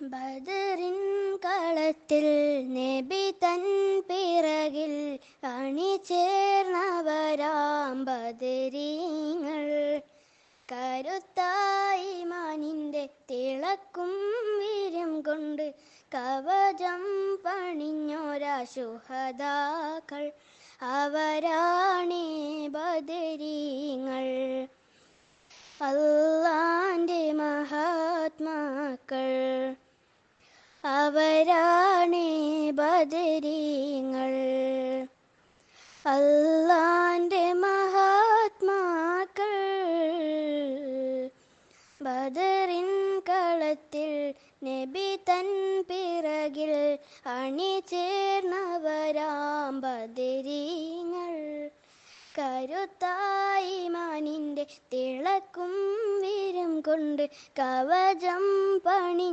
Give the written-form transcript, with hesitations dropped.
ബദറിൻ കളത്തിൽ നബി തൻ പിറകിൽ അണിചേർന്നവരാം ബദരീങ്ങൾ. കരുത്തായി മാനിന്റെ തിളക്കും വീര്യം കൊണ്ട് കവചം പണിഞ്ഞോരാ ശുഹദാക്കൾ. അവരാണേ ബദരീങ്ങൾ, അല്ലാന്റെ മഹാത്മാക്കൾ. അവരാണേ ബദരീങ്ങൾ, അല്ലാന്റെ മഹാത്മാക്കൾ. ബദറിൻ കളത്തിൽ നബി തൻ പിറകിൽ അണിചേർന്നവരാം ബദരീങ്ങൾ. കരുത്തായി മാനിന്റെ തിളക്കും വീര്യം കൊണ്ട് കവചം പണി